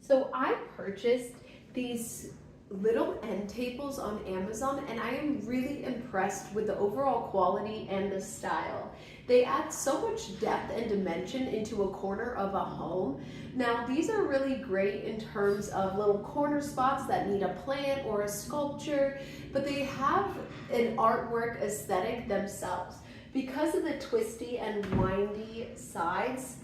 So I purchased these little end tables on Amazon and I am really impressed with the overall quality and the style. They add so much depth and dimension into a corner of a home. Now these are really great in terms of little corner spots that need a plant or a sculpture, but they have an artwork aesthetic themselves. Because of the twisty and windy sides,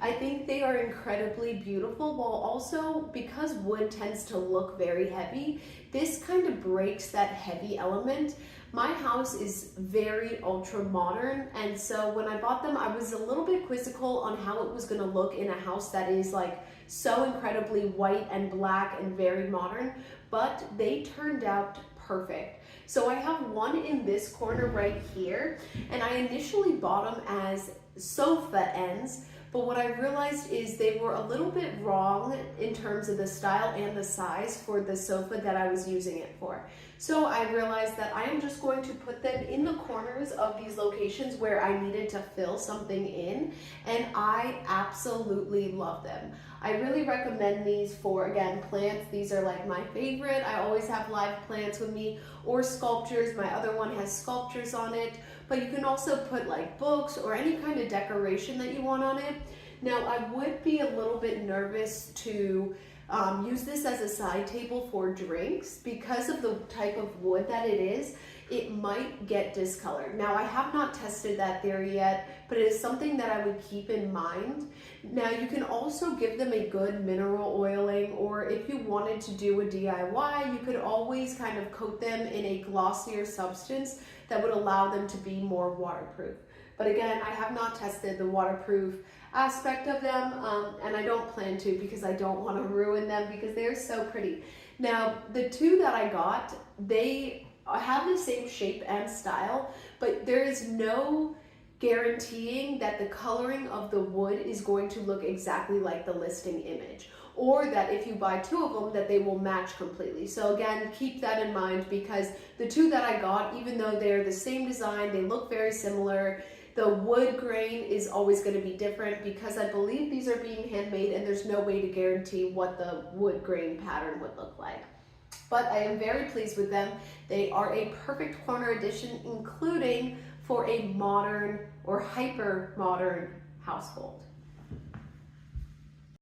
I think they are incredibly beautiful, while also, because wood tends to look very heavy, this kind of breaks that heavy element. My house is very ultra modern, and so when I bought them, I was a little bit quizzical on how it was gonna look in a house that is like so incredibly white and black and very modern, but they turned out perfect. So I have one in this corner right here, and I initially bought them as sofa ends, but what I realized is they were a little bit wrong in terms of the style and the size for the sofa that I was using it for. So I realized that I am just going to put them in the corners of these locations where I needed to fill something in, and I absolutely love them. I really recommend these for, again, plants. These are like my favorite. I always have live plants with me, or sculptures. My other one has sculptures on it, but you can also put like books or any kind of decoration that you want on it. Now I would be a little bit nervous to use this as a side table for drinks because of the type of wood that it is. It might get discolored. Now I have not tested that theory yet, but it is something that I would keep in mind. Now you can also give them a good mineral oiling, or if you wanted to do a DIY, you could always kind of coat them in a glossier substance that would allow them to be more waterproof. But again, I have not tested the waterproof aspect of them, and I don't plan to because I don't want to ruin them because they're so pretty. Now, the two that I got, they have the same shape and style, but there is no guaranteeing that the coloring of the wood is going to look exactly like the listing image, or that if you buy two of them that they will match completely. So again, keep that in mind, because the two that I got, even though they're the same design, they look very similar, the wood grain is always going to be different because I believe these are being handmade and there's no way to guarantee what the wood grain pattern would look like. But I am very pleased with them. They are a perfect corner addition, including for a modern or hyper modern household.